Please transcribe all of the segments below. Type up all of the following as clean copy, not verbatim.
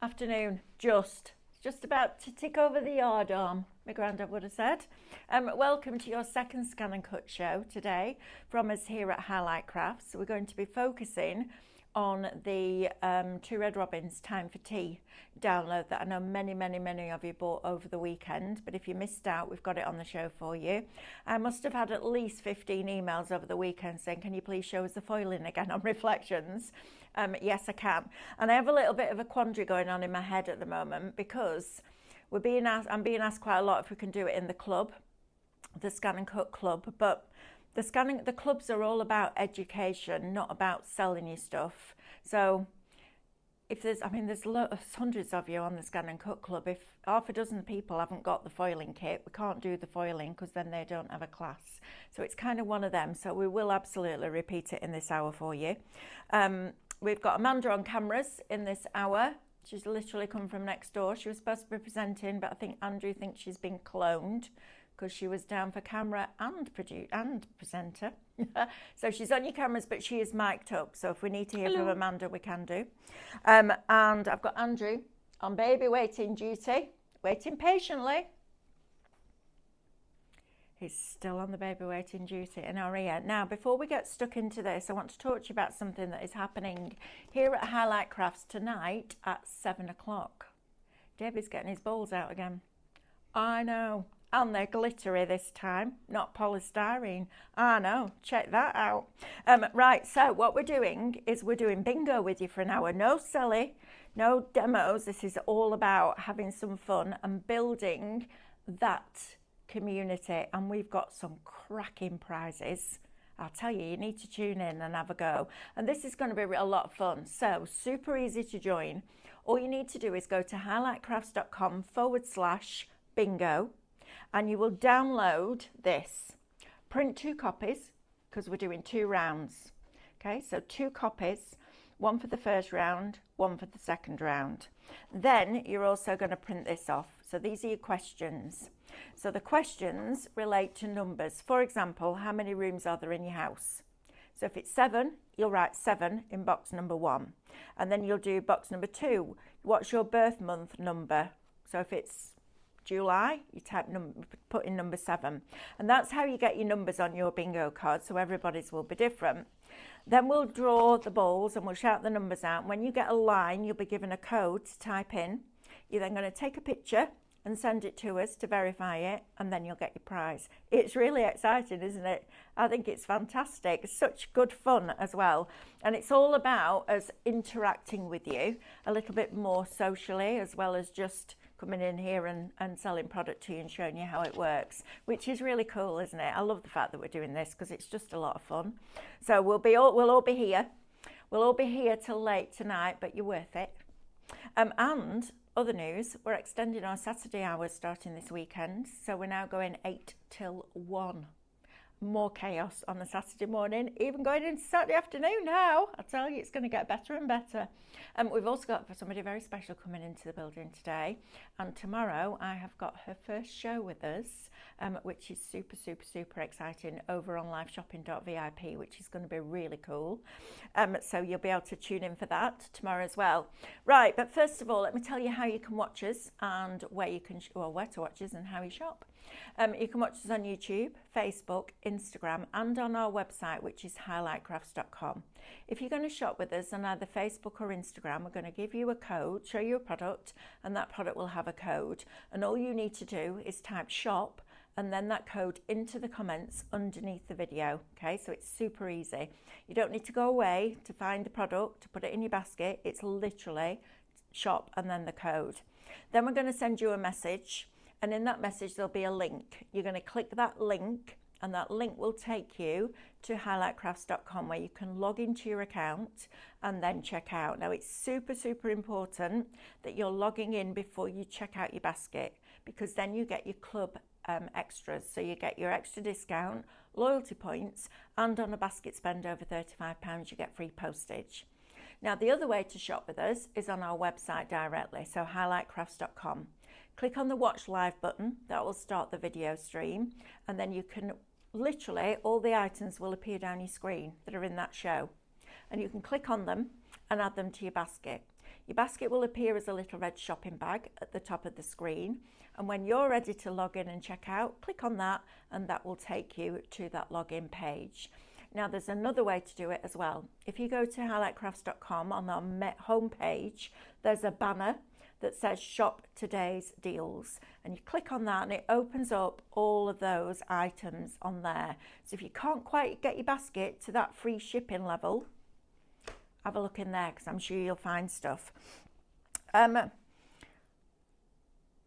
Afternoon, just about to tick over the yard arm, my granddad would have said. Welcome to your second Scan and Cut show today from us here at Highlight Crafts. We're going to be focusing on the Two Red Robins Time for Tea download that I know many of you bought over the weekend, but if you missed out, we've got it on the show for you. I must have had at least 15 emails over the weekend saying, can you please show us the foiling again on Reflections? Yes, I can. And I have a little bit of a quandary going on in my head at the moment because I'm being asked quite a lot if we can do it in the club, the Scan and Cut club, but the clubs are all about education, not about selling you stuff. So if there's hundreds of you on the Scan and Cut club. If half a dozen people haven't got the foiling kit, we can't do the foiling because then they don't have a class. So it's kind of one of them. So we will absolutely repeat it in this hour for you. We've got Amanda on cameras in this hour. She's literally come from next door. She was supposed to be presenting, but I think Andrew thinks she's been cloned because she was down for camera and presenter. So she's on your cameras, but she is mic'd up. So if we need to hear from Amanda, we can do. And I've got Andrew on baby waiting duty, waiting patiently. He's still on the baby waiting duty in our ear. Now, before we get stuck into this, I want to talk to you about something that is happening here at Highlight Crafts tonight at 7 o'clock. David's getting his balls out again. I know. And they're glittery this time, not polystyrene. I know, check that out. Right, so what we're doing is we're doing bingo with you for an hour. No silly, no demos. This is all about having some fun and building that community. And we've got some cracking prizes. I'll tell you, you need to tune in and have a go. And this is going to be a lot of fun. So super easy to join. All you need to do is go to highlightcrafts.com/bingo. And you will download this. Print 2 copies because we're doing 2 rounds. Okay, so 2 copies, one for the first round, one for the second round. Then you're also going to print this off. So these are your questions. So the questions relate to numbers. For example, how many rooms are there in your house? So if it's 7, you'll write 7 in box number 1. And then you'll do box number 2. What's your birth month number? So if it's July, you put in number 7. And that's how you get your numbers on your bingo card, so everybody's will be different. Then we'll draw the balls and we'll shout the numbers out. When you get a line, you'll be given a code to type in. You're then going to take a picture and send it to us to verify it, and then you'll get your prize. It's really exciting, isn't it? I think it's fantastic. It's such good fun as well. And it's all about us interacting with you a little bit more socially, as well as just coming in here and selling product to you and showing you how it works, which is really cool, isn't it? I love the fact that we're doing this because it's just a lot of fun. So we'll all be here. We'll all be here till late tonight, but you're worth it. And other news, we're extending our Saturday hours starting this weekend. So we're now going 8 till 1. More chaos on the Saturday morning, even going into Saturday afternoon now. I tell you, it's going to get better and better. We've also got somebody very special coming into the building today. And tomorrow I have got her first show with us, which is super exciting over on liveshopping.vip, which is going to be really cool. So you'll be able to tune in for that tomorrow as well. Right, but first of all, let me tell you how you can watch us and where to watch us and how you shop. You can watch us on YouTube, Facebook, Instagram, and on our website, which is highlightcrafts.com. If you're going to shop with us on either Facebook or Instagram, we're going to give you a code, show you a product, and that product will have a code. And all you need to do is type shop and then that code into the comments underneath the video. Okay, so it's super easy. You don't need to go away to find the product, to put it in your basket. It's literally shop and then the code. Then we're going to send you a message. And in that message, there'll be a link. You're going to click that link, and that link will take you to highlightcrafts.com where you can log into your account and then check out. Now, it's super important that you're logging in before you check out your basket, because then you get your club extras. So you get your extra discount, loyalty points, and on a basket spend over £35, you get free postage. Now, the other way to shop with us is on our website directly, so highlightcrafts.com. Click on the watch live button, that will start the video stream, and then you can literally, all the items will appear down your screen that are in that show, and you can click on them and add them to your basket. Your basket will appear as a little red shopping bag at the top of the screen. And when you're ready to log in and check out, click on that and that will take you to that login page. Now there's another way to do it as well. If you go to highlightcrafts.com, on our home page, there's a banner that says shop today's deals, and you click on that and it opens up all of those items on there. So if you can't quite get your basket to that free shipping level, have a look in there because I'm sure you'll find stuff.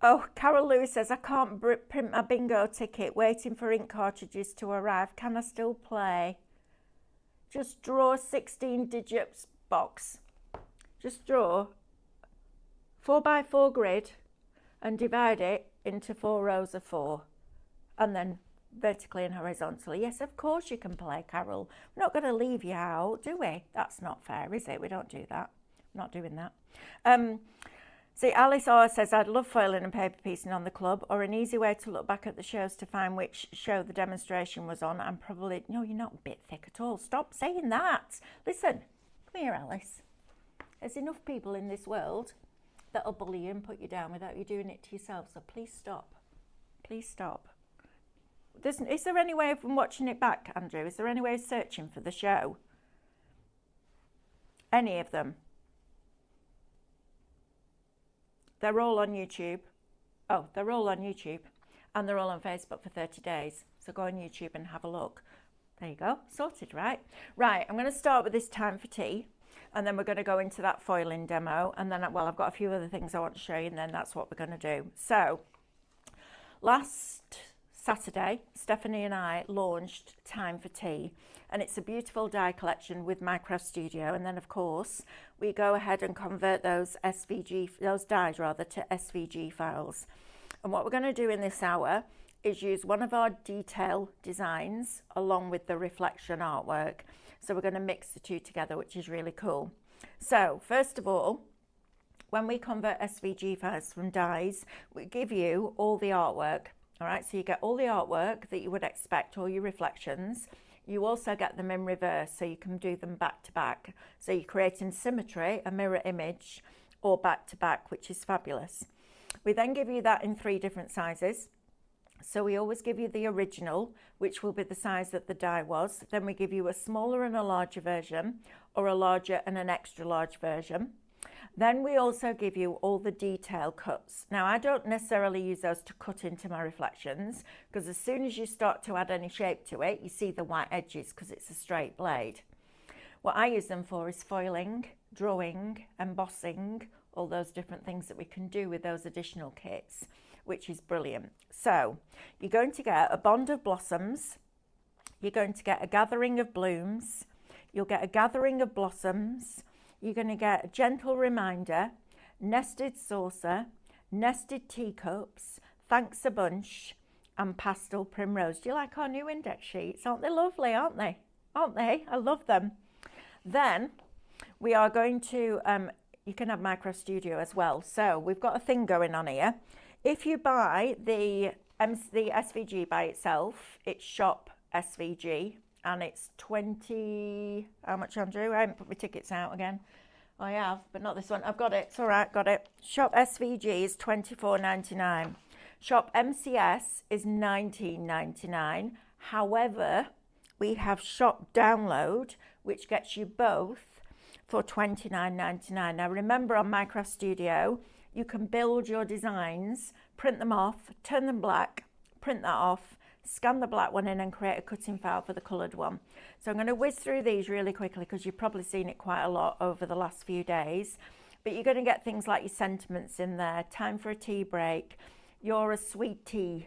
Oh, Carol Lewis says, I can't print my bingo ticket, waiting for ink cartridges to arrive. Can I still play? Just draw a 16 digits box. Just draw 4x4 grid and divide it into 4 rows of 4, and then vertically and horizontally. Yes, of course you can play, Carol. We're not going to leave you out, do we? That's not fair, is it? We don't do that. I'm not doing that. See, Alice R says, I'd love foiling and paper piecing on the club, or an easy way to look back at the shows to find which show the demonstration was on. I'm probably, no, you're not a bit thick at all. Stop saying that. Listen, come here, Alice. There's enough people in this world that'll bully you and put you down without you doing it to yourself. So please stop. Please stop. Is there any way of watching it back, Andrew? Is there any way of searching for the show? Any of them? They're all on YouTube. Oh, they're all on YouTube. And they're all on Facebook for 30 days. So go on YouTube and have a look. There you go. Sorted, right? Right, I'm going to start with this time for tea. And then we're going to go into that foiling demo. And then, well, I've got a few other things I want to show you. And then that's what we're going to do. So, last Saturday, Stephanie and I launched Time for Tea, and it's a beautiful die collection with Minecraft Studio. And then, of course, we go ahead and convert those dies to SVG files. And what we're going to do in this hour is use one of our detail designs along with the reflection artwork. So we're going to mix the two together, which is really cool. So first of all, when we convert SVG files from dies, we give you all the artwork. All right, so you get all the artwork that you would expect, all your reflections. You also get them in reverse, so you can do them back to back. So you're creating symmetry, a mirror image, or back to back, which is fabulous. We then give you that in 3 different sizes. So we always give you the original, which will be the size that the die was. Then we give you a smaller and a larger version, or a larger and an extra large version. Then we also give you all the detail cuts. Now, I don't necessarily use those to cut into my reflections, because as soon as you start to add any shape to it, you see the white edges because it's a straight blade. What I use them for is foiling, drawing, embossing, all those different things that we can do with those additional kits, which is brilliant. So you're going to get a bond of blossoms, you're going to get a gathering of blooms, you'll get a gathering of blossoms, you're going to get a gentle reminder, nested saucer, nested teacups, thanks a bunch, and pastel primrose. Do you like our new index sheets? Aren't they lovely, aren't they? Aren't they? I love them. Then we are going to, you can have Minecraft Studio as well. So we've got a thing going on here. If you buy the SVG by itself, it's shop SVG. And it's 20, how much, Andrew? I haven't put my tickets out again. I have, but not this one. I've got it. It's all right, got it. Shop SVG is $24.99. Shop MCS is $19.99. However, we have Shop Download, which gets you both for $29.99. Now, remember on Minecraft Studio, you can build your designs, print them off, turn them black, print that off, scan the black one in and create a cutting file for the coloured one. So I'm going to whiz through these really quickly because you've probably seen it quite a lot over the last few days. But you're going to get things like your sentiments in there, time for a tea break, you're a sweet tea,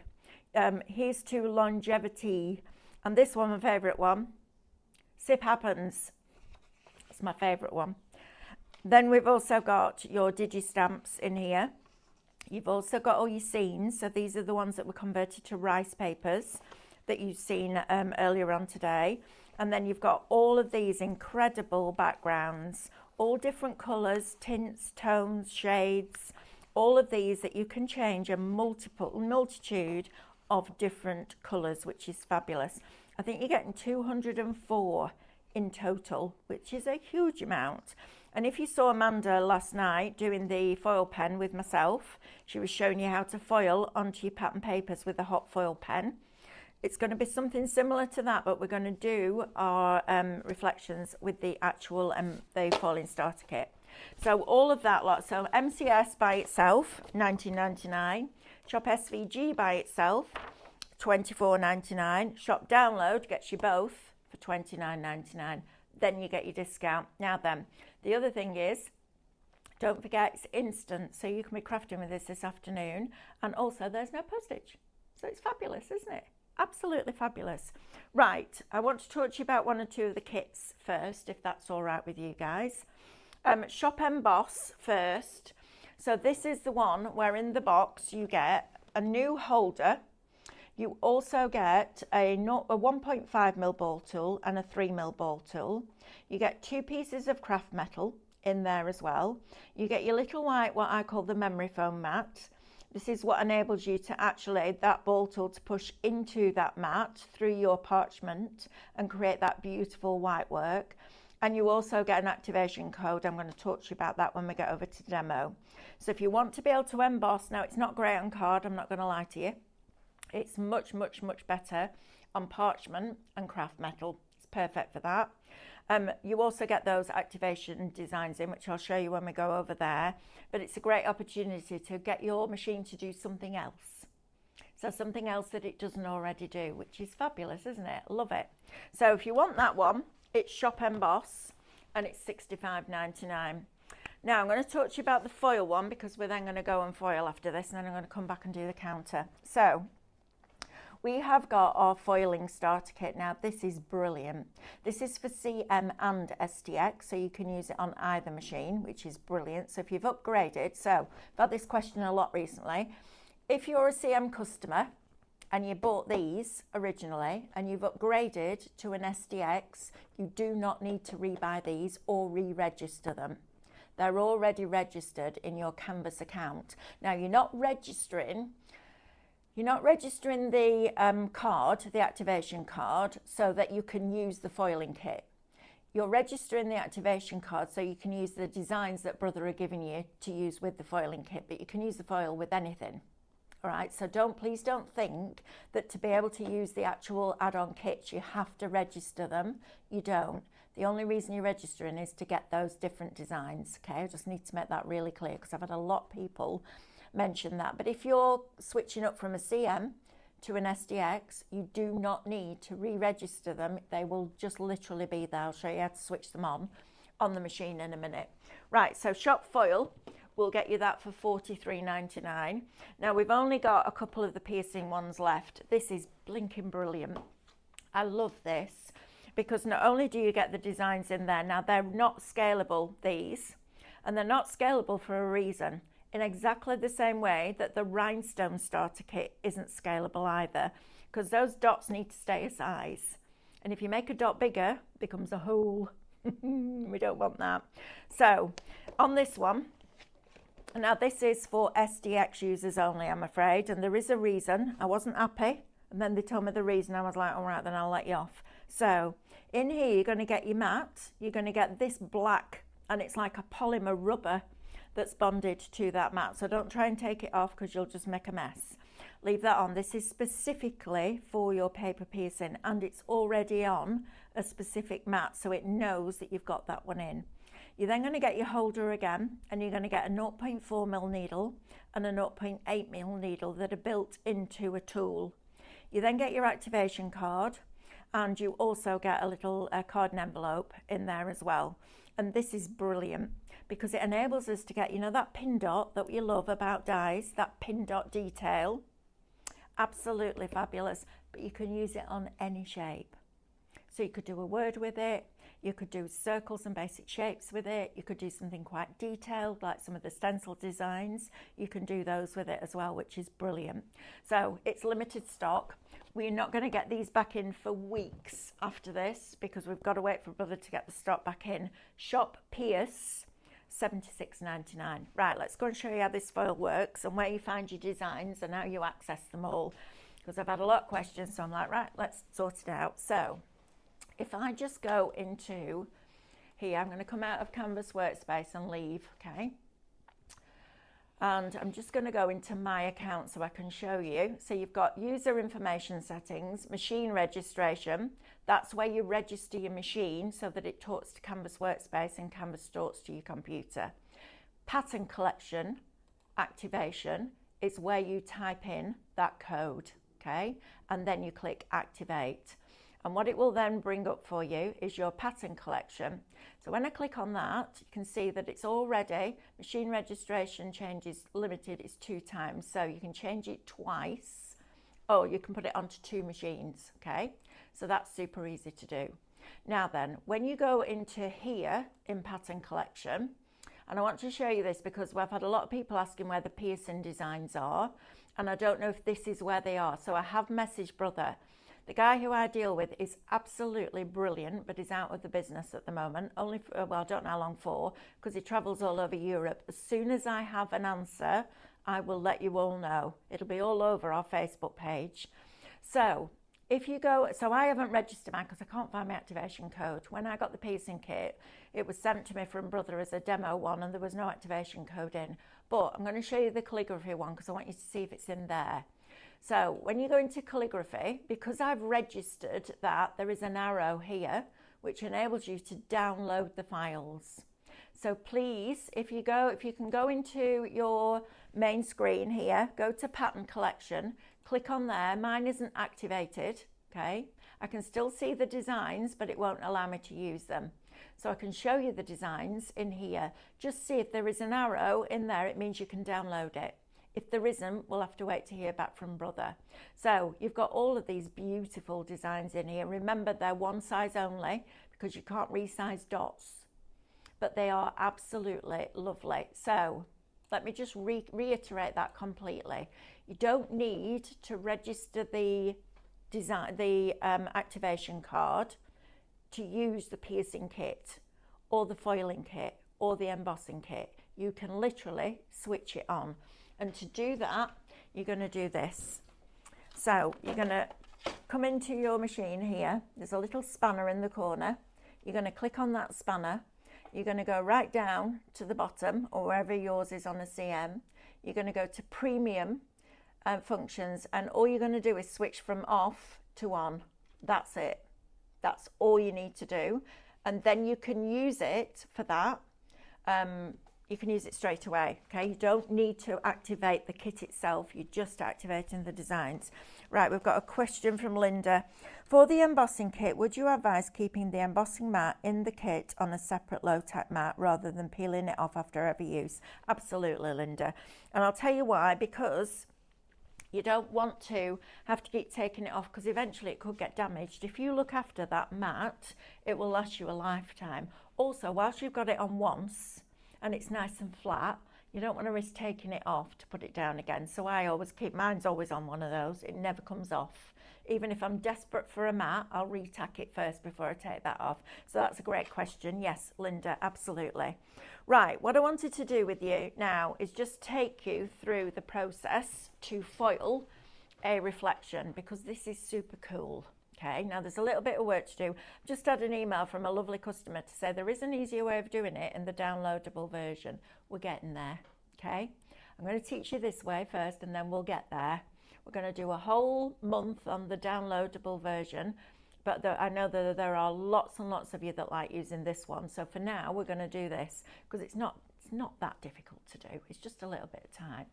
here's to longevity, and this one, my favourite one, sip happens. It's my favourite one. Then we've also got your digi-stamps in here. You've also got all your scenes. So these are the ones that were converted to rice papers that you've seen earlier on today. And then you've got all of these incredible backgrounds, all different colours, tints, tones, shades, all of these that you can change a multitude of different colours, which is fabulous. I think you're getting 204 in total, which is a huge amount. And if you saw Amanda last night doing the foil pen with myself, she was showing you how to foil onto your pattern papers with a hot foil pen. It's going to be something similar to that, but we're going to do our reflections with the actual the foiling starter kit. So all of that lot, so MCS by itself, $19.99. Shop SVG by itself, $24.99. Shop Download gets you both for $29.99. Then you get your discount. Now then, the other thing is, don't forget it's instant, so you can be crafting with this afternoon, and also there's no postage. So it's fabulous, isn't it? Absolutely fabulous. Right, I want to talk to you about one or two of the kits first, if that's all right with you guys. Shop Emboss first. So this is the one where in the box you get a new holder. You also get a 1.5mm ball tool and a 3mm ball tool. You get 2 pieces of craft metal in there as well. You get your little white, what I call the memory foam mat. This is what enables you to actually, that ball tool to push into that mat through your parchment and create that beautiful white work. And you also get an activation code. I'm going to talk to you about that when we get over to the demo. So if you want to be able to emboss, now it's not great on card, I'm not going to lie to you. It's much, much, much better on parchment and craft metal. It's perfect for that. You also get those activation designs in, which I'll show you when we go over there. But it's a great opportunity to get your machine to do something else. So something else that it doesn't already do, which is fabulous, isn't it? Love it. So if you want that one, it's Shop Emboss, and it's $65.99. Now I'm going to talk to you about the foil one, because we're then going to go and foil after this, and then I'm going to come back and do the counter. So we have got our foiling starter kit. Now this is brilliant. This is for CM and STX, so you can use it on either machine, which is brilliant. So if you've upgraded, so I've had this question a lot recently. If you're a CM customer and you bought these originally and you've upgraded to an STX, you do not need to rebuy these or re-register them. They're already registered in your Canvas account. Now you're not registering the card, the activation card, so that you can use the foiling kit. You're registering the activation card so you can use the designs that Brother are giving you to use with the foiling kit, but you can use the foil with anything. All right, so please don't think that to be able to use the actual add-on kits, you have to register them. You don't. The only reason you're registering is to get those different designs, okay? I just need to make that really clear, because I've had a lot of people mention that. But if you're switching up from a CM to an STX, you do not need to re-register them. They will just literally be there. I'll show you how to switch them on the machine in a minute. Right, so Shop Foil, we'll get you that for $43.99. Now we've only got a couple of the piercing ones left. This is blinking brilliant. I love this because not only do you get the designs in there, now they're not scalable, these, and they're not scalable for a reason. In exactly the same way that the rhinestone starter kit isn't scalable either, because those dots need to stay a size. And if you make a dot bigger, it becomes a hole. We don't want that. So on this one, now this is for STX users only, I'm afraid, and there is a reason. I wasn't happy, and then they told me the reason. I was like, all right, then I'll let you off. So in here, you're going to get your mat. You're going to get this black, and it's like a polymer rubber that's bonded to that mat. So don't try and take it off, because you'll just make a mess. Leave that on. This is specifically for your paper piercing, and it's already on a specific mat, so it knows that you've got that one in. You're then going to get your holder again, and you're going to get a 0.4mm needle and a 0.8mm needle that are built into a tool. You then get your activation card, and you also get a little card and envelope in there as well. And this is brilliant because it enables us to get, you know, that pin dot that we love about dies, that pin dot detail. Absolutely fabulous, but you can use it on any shape. So you could do a word with it, you could do circles and basic shapes with it, you could do something quite detailed like some of the stencil designs. You can do those with it as well, which is brilliant. So it's limited stock. We're not going to get these back in for weeks after this because we've got to wait for Brother to get the stock back in. Shop Pierce, $76.99. Right, let's go and show you how this foil works and where you find your designs and how you access them all, because I've had a lot of questions, so I'm like, right, let's sort it out. So if I just go into here, I'm going to come out of Canvas Workspace and leave, okay? And I'm just going to go into my account so I can show you. So you've got user information settings, machine registration. That's where you register your machine so that it talks to Canvas Workspace and Canvas talks to your computer. Pattern collection activation is where you type in that code, okay? And then you click activate. And what it will then bring up for you is your pattern collection. So when I click on that, you can see that it's already, machine registration changes limited is 2 times. So you can change it twice, or you can put it onto 2 machines, okay? So that's super easy to do. Now then, when you go into here in pattern collection, and I want to show you this because we've had a lot of people asking where the piercing designs are, and I don't know if this is where they are. So I have messaged Brother. The guy who I deal with is absolutely brilliant, but he's out of the business at the moment. Only for, well, I don't know how long for, because he travels all over Europe. As soon as I have an answer, I will let you all know. It'll be all over our Facebook page. So if you go, so I haven't registered mine because I can't find my activation code. When I got the piecing kit, it was sent to me from Brother as a demo one, and there was no activation code in. But I'm going to show you the calligraphy one because I want you to see if it's in there. So when you go into calligraphy, because I've registered that, there is an arrow here which enables you to download the files. So please, if you can go into your main screen here, go to pattern collection, click on there. Mine isn't activated, okay? I can still see the designs, but it won't allow me to use them. So I can show you the designs in here. Just see if there is an arrow in there, it means you can download it. If there isn't, we'll have to wait to hear back from Brother. So you've got all of these beautiful designs in here. Remember, they're one size only because you can't resize dots, but they are absolutely lovely. So let me just reiterate that completely. You don't need to register the activation card to use the piercing kit or the foiling kit or the embossing kit. You can literally switch it on. And to do that, you're going to do this. So you're going to come into your machine here. There's a little spanner in the corner. You're going to click on that spanner. You're going to go right down to the bottom, or wherever yours is on a CM. You're going to go to premium functions, and all you're going to do is switch from off to on. That's it. That's all you need to do. And then you can use it for that. You can use it straight away, okay? You don't need to activate the kit itself, you're just activating the designs. Right, we've got a question from Linda. For the embossing kit, would you advise keeping the embossing mat in the kit on a separate low-tack mat rather than peeling it off after every use? Absolutely, Linda. And I'll tell you why, because you don't want to have to keep taking it off because eventually it could get damaged. If you look after that mat, it will last you a lifetime. Also, whilst you've got it on once, and it's nice and flat, you don't want to risk taking it off to put it down again. So I always keep, mine's always on one of those. It never comes off. Even if I'm desperate for a mat, I'll retack it first before I take that off. So that's a great question. Yes, Linda, absolutely. Right, what I wanted to do with you now is just take you through the process to foil a reflection, because this is super cool. Okay, now there's a little bit of work to do. Just had an email from a lovely customer to say there is an easier way of doing it in the downloadable version. We're getting there, okay? I'm going to teach you this way first and then we'll get there. We're going to do a whole month on the downloadable version, but I know that there are lots and lots of you that like using this one. So for now, we're going to do this because it's not that difficult to do. It's just a little bit of time.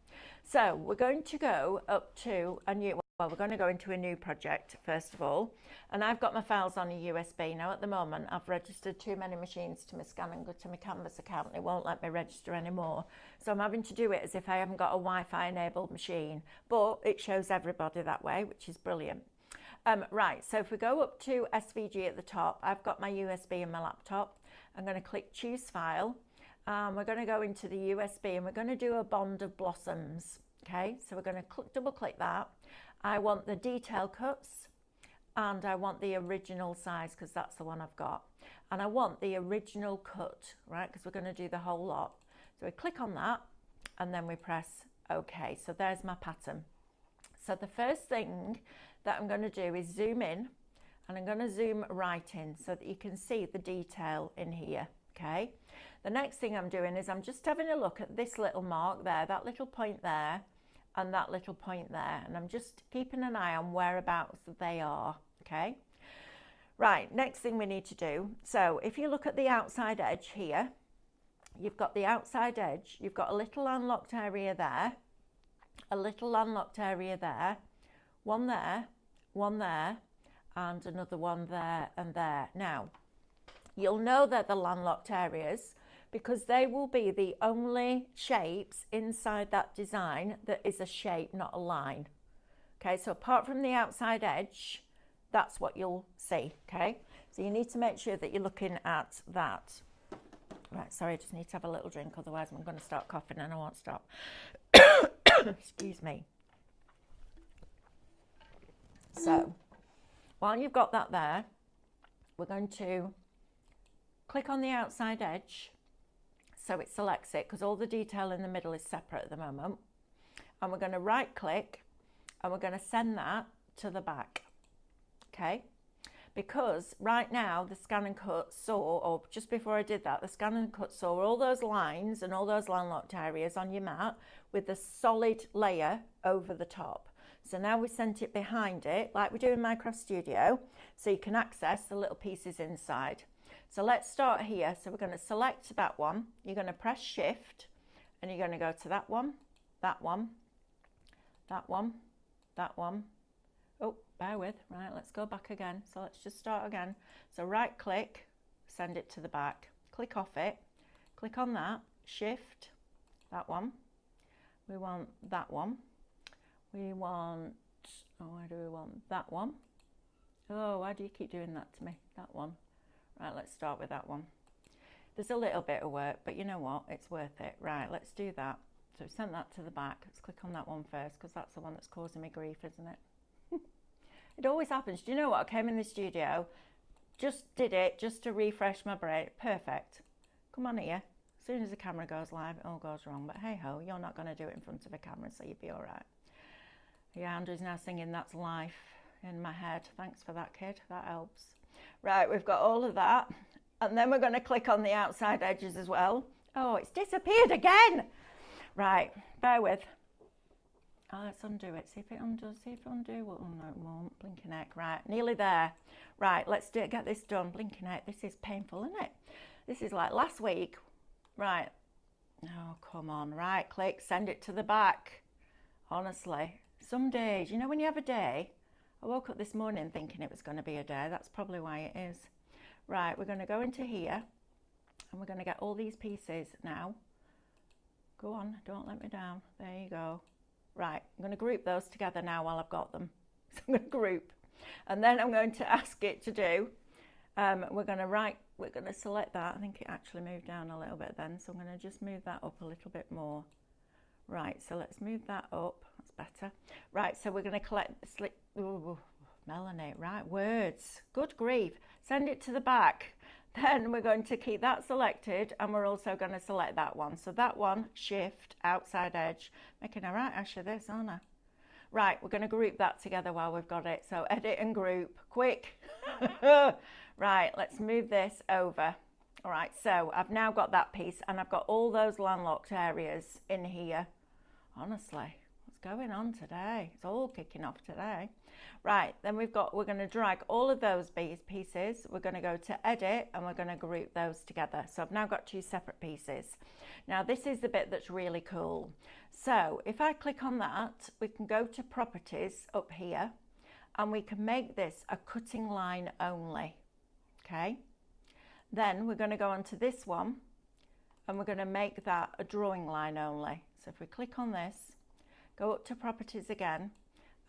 So we're going to go up to a new, well, we're going to go into a new project first of all, and I've got my files on a USB. Now at the moment I've registered too many machines to my ScanNCut to my Canvas account, and it won't let me register anymore, so I'm having to do it as if I haven't got a Wi-Fi enabled machine, but it shows everybody that way, which is brilliant. Right, so if we go up to SVG at the top, I've got my USB in my laptop. I'm going to click choose file. We're going to go into the USB and we're going to do a bond of blossoms. Okay, so we're going to double click that. I want the detail cuts and I want the original size because that's the one I've got. And I want the original cut, right, because we're going to do the whole lot. So we click on that and then we press OK. So there's my pattern. So the first thing that I'm going to do is zoom in and I'm going to zoom right in so that you can see the detail in here. Okay, the next thing I'm doing is I'm just having a look at this little mark there, that little point there, and that little point there, and I'm just keeping an eye on whereabouts they are. Okay, right, next thing we need to do, so if you look at the outside edge here, you've got the outside edge, you've got a little unlocked area there, a little unlocked area there, one there, and another one there and there. Now, you'll know they're the landlocked areas because they will be the only shapes inside that design that is a shape, not a line. Okay, so apart from the outside edge, that's what you'll see. Okay, so you need to make sure that you're looking at that. Right, sorry, I just need to have a little drink, otherwise I'm going to start coughing and I won't stop. Excuse me. So, while you've got that there, we're going to click on the outside edge so it selects it, because all the detail in the middle is separate at the moment. And we're going to right click and we're going to send that to the back. Okay, because right now the ScanNCut saw, or just before I did that, the ScanNCut saw all those lines and all those landlocked areas on your mat with the solid layer over the top. So now we sent it behind it like we do in Minecraft Studio, so you can access the little pieces inside. So let's start here. So we're going to select that one, you're going to press shift and you're going to go to that one, that one, that one, that one. Oh, bear with, right, let's go back again. So let's just start again. So right click, send it to the back, click off it, click on that, shift, that one, we want that one, we want, oh, where do we want that one? Oh, why do you keep doing that to me? That one. Right, let's start with that one. There's a little bit of work, but you know what, it's worth it. Right, let's do that. So send that to the back. Let's click on that one first, because that's the one that's causing me grief, isn't it? It always happens. Do you know what? I came in the studio, just did it just to refresh my brain. Perfect. Come on here. As soon as the camera goes live, it all goes wrong. But hey ho, you're not going to do it in front of a camera, so you'll be all right. Yeah, Andrew's now singing That's Life in my head. Thanks for that, kid. That helps. Right, we've got all of that. And then we're going to click on the outside edges as well. Oh, it's disappeared again. Right, bear with. Oh, let's undo it. See if it undoes. See if it undo. Well, oh, no, it won't. Blinking heck. Right, nearly there. Right, let's do it. Get this done. Blinking heck. This is painful, isn't it? This is like last week. Right. Oh, come on. Right, click. Send it to the back. Honestly, some days, you know, when you have a day, I woke up this morning thinking it was going to be a day. That's probably why it is. Right, we're going to go into here and we're going to get all these pieces now. Go on, don't let me down. There you go. Right, I'm going to group those together now while I've got them. So I'm going to group. And then I'm going to ask it to do, we're going to select that. I think it actually moved down a little bit then. So I'm going to just move that up a little bit more. Right, so let's move that up. That's better. Right, so we're going to collect, ooh, Melanie, right, words. Good grief. Send it to the back. Then we're going to keep that selected and we're also going to select that one. So that one, shift, outside edge. Making a right ash of this, aren't I? Right, we're going to group that together while we've got it. So edit and group, quick. Right, let's move this over. All right, so I've now got that piece and I've got all those landlocked areas in here. Honestly, what's going on today? It's all kicking off today. Right, then we're going to drag all of those pieces. We're going to go to edit and we're going to group those together. So I've now got two separate pieces. Now this is the bit that's really cool. So if I click on that, we can go to properties up here and we can make this a cutting line only. Okay. Then we're going to go on to this one and we're going to make that a drawing line only. So if we click on this, go up to properties again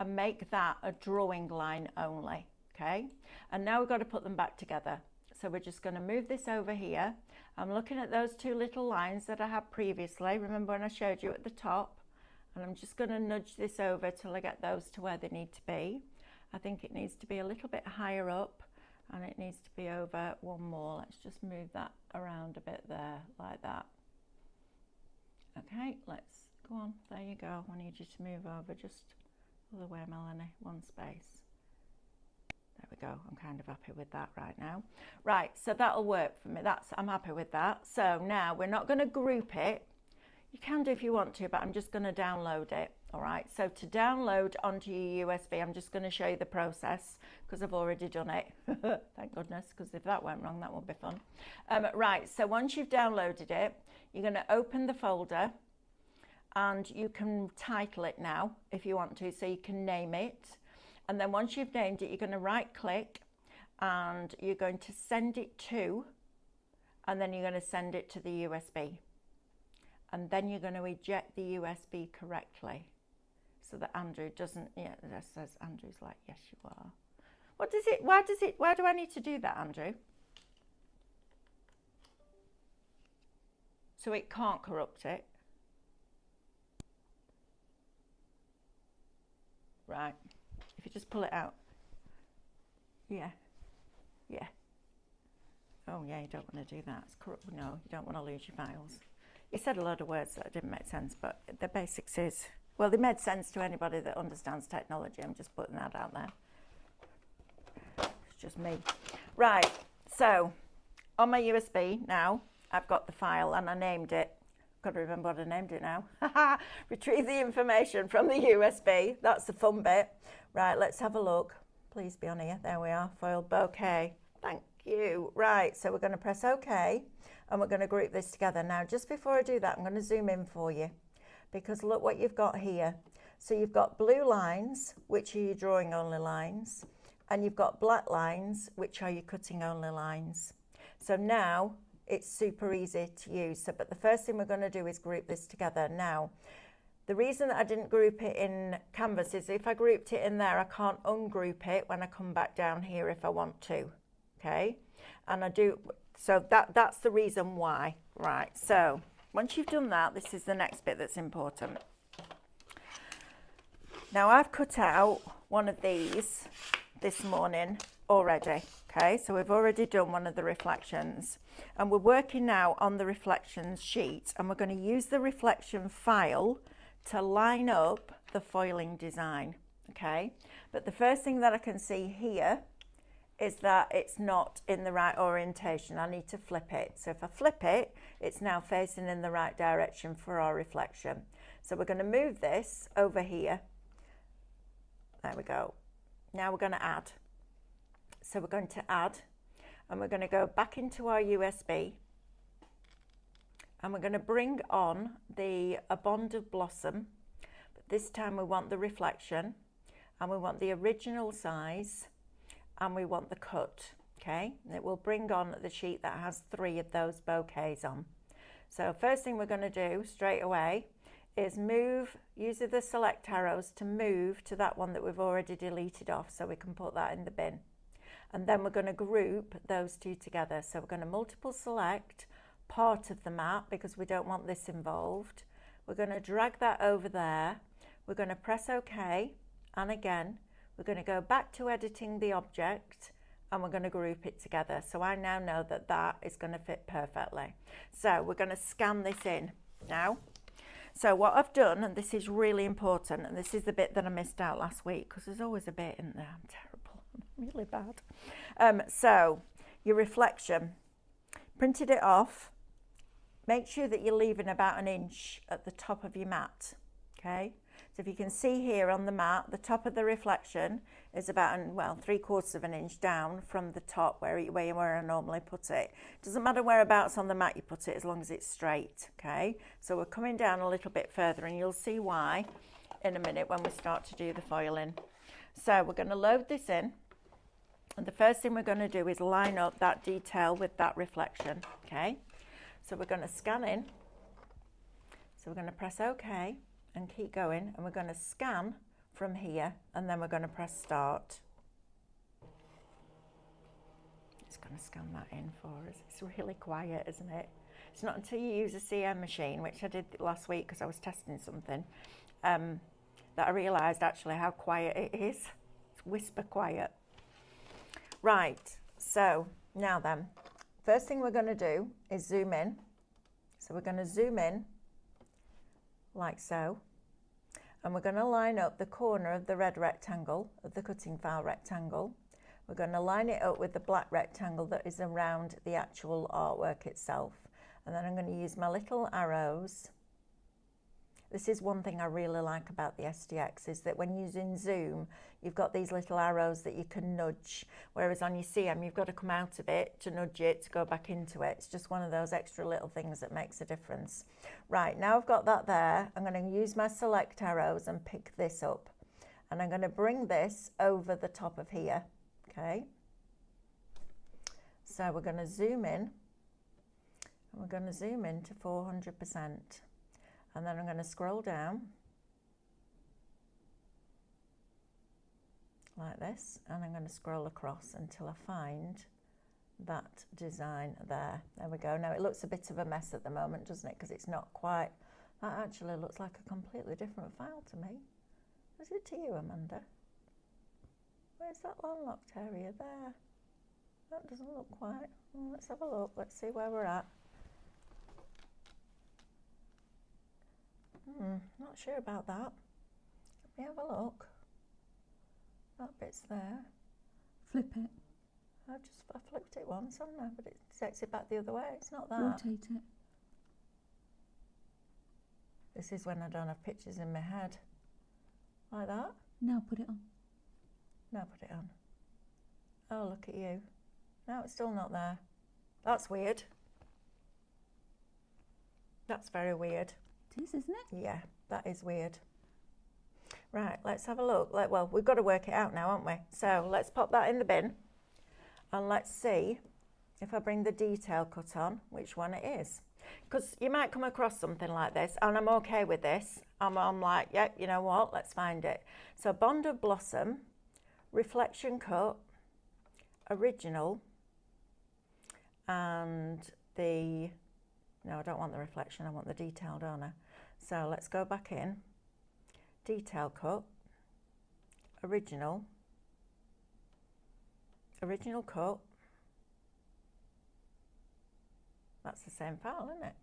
and make that a drawing line only. Okay, and now we've got to put them back together. So we're just going to move this over here. I'm looking at those two little lines that I had previously. Remember when I showed you at the top? And I'm just going to nudge this over till I get those to where they need to be. I think it needs to be a little bit higher up and it needs to be over one more. Let's just move that around a bit there, like that. Okay, let's go on. There you go. I need you to move over just the other way, Melanie. One space. There we go. I'm kind of happy with that right now. Right, so that'll work for me. I'm happy with that. So now we're not going to group it. You can do if you want to, but I'm just going to download it. All right, so to download onto your USB, I'm just going to show you the process because I've already done it. Thank goodness, because if that went wrong, that would be fun. Right, so once you've downloaded it, you're going to open the folder and you can title it now if you want to, so you can name it. And then once you've named it, you're going to right click and you're going to send it to, and then you're going to send it to the USB. And then you're going to eject the USB correctly so that Andrew doesn't, yeah, that says Andrew's like, yes, you are. What does it, why do I need to do that, Andrew? So it can't corrupt it. Right. If you just pull it out. Yeah. Yeah. Oh, yeah, you don't want to do that. It's corrupt. No, you don't want to lose your files. You said a lot of words that didn't make sense, but the basics is, well, they made sense to anybody that understands technology. I'm just putting that out there. It's just me. Right, so on my USB now, I've got the file and I named it. Got to remember what I named it now. Retrieve the information from the USB. That's the fun bit. Right, let's have a look. Please be on here. There we are. Foiled bouquet. Thank you. Right, so we're going to press OK. And we're going to group this together. Now, just before I do that, I'm going to zoom in for you because look what you've got here. So you've got blue lines, which are your drawing only lines, and you've got black lines, which are your cutting only lines. So now it's super easy to use. So, but the first thing we're going to do is group this together. Now, the reason that I didn't group it in Canvas is if I grouped it in there, I can't ungroup it when I come back down here if I want to. Okay, and I do. So that's the reason why. Right, so once you've done that, this is the next bit that's important. Now I've cut out one of these this morning already. Okay, so we've already done one of the reflections and we're working now on the reflections sheet, and we're going to use the reflection file to line up the foiling design. Okay, but the first thing that I can see here is that it's not in the right orientation. I need to flip it. So if I flip it, it's now facing in the right direction for our reflection. So we're going to move this over here. There we go. Now we're going to add. So we're going to add, and we're going to go back into our USB, and we're going to bring on a bond of blossom. But this time we want the reflection, and we want the original size, and we want the cut. Okay, and it will bring on the sheet that has 3 of those bouquets on. So first thing we're going to do straight away is move, using the select arrows to move to that one that we've already deleted off, so we can put that in the bin. And then we're going to group those 2 together. So we're going to multiple select part of the map because we don't want this involved. We're going to drag that over there. We're going to press OK, and again we're going to go back to editing the object, and we're going to group it together. So I now know that that is going to fit perfectly. So we're going to scan this in now. So what I've done, and this is really important, and this is the bit that I missed out last week because there's always a bit in there. I'm terrible. I'm really bad. So your reflection, printed it off. Make sure that you're leaving about 1 inch at the top of your mat. Okay. So if you can see here on the mat, the top of the reflection is about, well, 3/4 of an inch down from the top where I normally put it. Doesn't matter whereabouts on the mat you put it as long as it's straight, okay? So we're coming down a little bit further, and you'll see why in a minute when we start to do the foiling. So we're going to load this in, and the first thing we're going to do is line up that detail with that reflection, okay? So we're going to scan in. So we're going to press OK and keep going, and we're going to scan from here, and then we're going to press start. It's going to scan that in for us. It's really quiet, isn't it? It's not until you use a CM machine, which I did last week because I was testing something, that I realised actually how quiet it is. It's whisper quiet. Right, so now then, first thing we're going to do is zoom in. So we're going to zoom in like so, and we're going to line up the corner of the red rectangle, of the cutting file rectangle, We're going to line it up with the black rectangle that is around the actual artwork itself. And then I'm going to use my little arrows. This is one thing I really like about the SDX, is that when using zoom, you've got these little arrows that you can nudge, whereas on your CM, you've got to come out of it to nudge it, to go back into it. It's just one of those extra little things that makes a difference. Right, now I've got that there, I'm going to use my select arrows and pick this up. And I'm going to bring this over the top of here, okay? So we're going to zoom in, and we're going to zoom in to 400%. And then I'm going to scroll down like this, and I'm going to scroll across until I find that design there. There we go. Now it looks a bit of a mess at the moment, doesn't it? Because it's not quite, that actually looks like a completely different file to me. Is it to you, Amanda? Where's that landlocked area there? That doesn't look quite. Well, let's have a look. Let's see where we're at. Not sure about that. Let me have a look. That bit's there. Flip it. I flipped it once, haven't I? But it takes it back the other way. It's not that. Rotate it. This is when I don't have pictures in my head. Like that? Now put it on. Now put it on. Oh, look at you. No, it's still not there. That's weird. That's very weird. It is, isn't it? Yeah, that is weird. Right, let's have a look. Well, we've got to work it out now, haven't we? So let's pop that in the bin, and let's see if I bring the detail cut on, which one it is. Because you might come across something like this, and I'm okay with this. I'm like, yep, you know what, let's find it. So Bond of Blossom, Reflection Cut, Original, and the, no, I don't want the reflection, I want the detail, don't I? So let's go back in, Detail Cut, Original Cut. That's the same file, isn't it?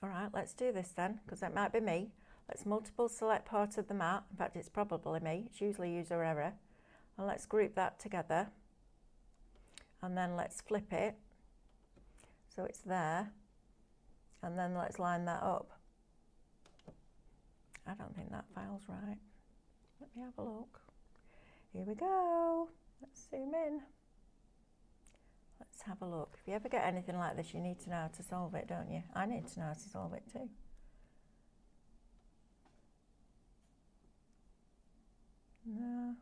All right, let's do this then, because it might be me. Let's multiple select part of the map. In fact, it's probably me. It's usually user error. And let's group that together. And then let's flip it so it's there. And then let's line that up. I don't think that file's right. Let me have a look. Here we go. Let's zoom in. Let's have a look. If you ever get anything like this, you need to know how to solve it, don't you? I need to know how to solve it too. No.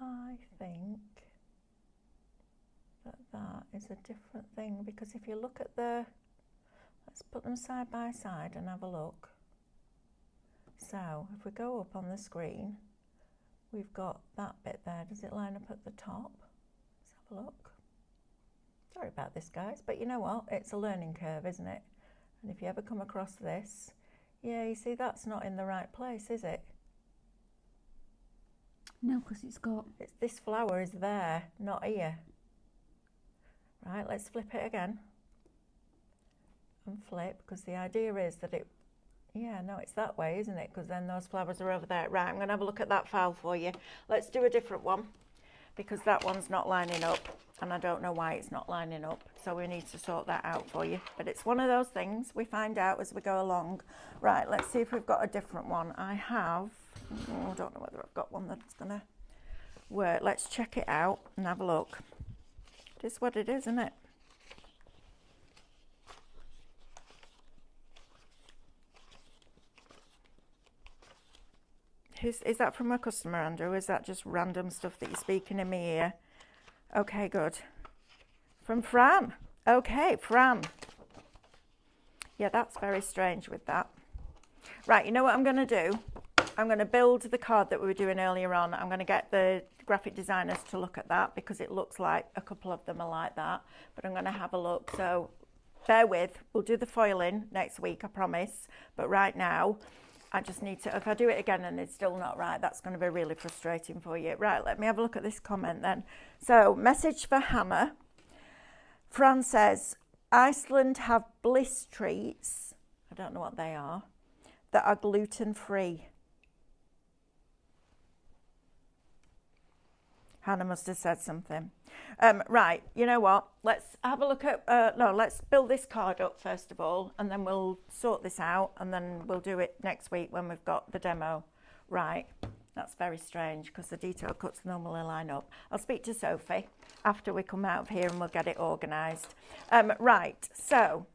I think that is a different thing, because if you look at the, let's put them side by side and have a look. So if we go up on the screen, we've got that bit there. Does it line up at the top? Let's have a look. Sorry about this, guys, but you know what? It's a learning curve, isn't it? And if you ever come across this, yeah, you see that's not in the right place, is it? No, because it's got... This flower is there, not here. Right, let's flip it again. And flip, because the idea is that it... Yeah, no, it's that way, isn't it? Because then those flowers are over there. Right, I'm going to have a look at that file for you. Let's do a different one, because that one's not lining up, and I don't know why it's not lining up. So we need to sort that out for you. But it's one of those things we find out as we go along. Right, let's see if we've got a different one. I have... Oh, I don't know whether I've got one that's going to work. Let's check it out and have a look. It is what it is, isn't it? Is that from a customer, Andrew? Is that just random stuff that you're speaking in my ear? Okay, good. From Fran. Okay, Fran. Yeah, that's very strange with that. Right, you know what I'm going to do? I'm going to build the card that we were doing earlier on. I'm going to get the graphic designers to look at that, because it looks like a couple of them are like that. But I'm going to have a look. So bear with. We'll do the foiling next week, I promise. But right now, I just need to, if I do it again and it's still not right, that's going to be really frustrating for you. Right, let me have a look at this comment then. So, message for Hannah. Fran says, Iceland have bliss treats, I don't know what they are, that are gluten-free. Hannah must have said something. Right, you know what? Let's have a look at, no, let's build this card up first of all, and then we'll sort this out, and then we'll do it next week when we've got the demo. Right, that's very strange because the detail cuts normally line up. I'll speak to Sophie after we come out of here and we'll get it organised. Right, so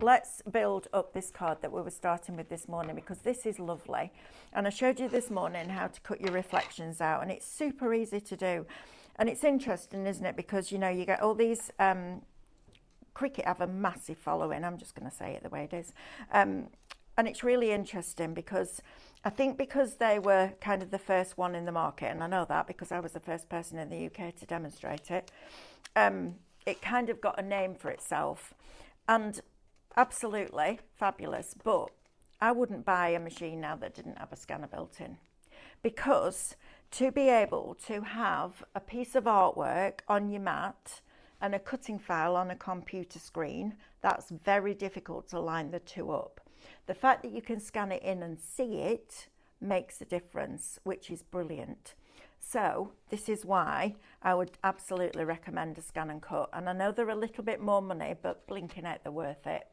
let's build up this card that we were starting with this morning, because this is lovely. And I showed you this morning how to cut your reflections out, and it's super easy to do. And it's interesting, isn't it? Because, you know, you get all these, Cricut have a massive following. I'm just going to say it the way it is. And it's really interesting because I think because they were kind of the first one in the market, and I know that because I was the first person in the UK to demonstrate it, it kind of got a name for itself. And absolutely fabulous, but I wouldn't buy a machine now that didn't have a scanner built in, because to be able to have a piece of artwork on your mat and a cutting file on a computer screen, that's very difficult to line the two up. The fact that you can scan it in and see it makes a difference, which is brilliant. So this is why I would absolutely recommend a ScanNCut. And I know they're a little bit more money, but blinking out, they're worth it.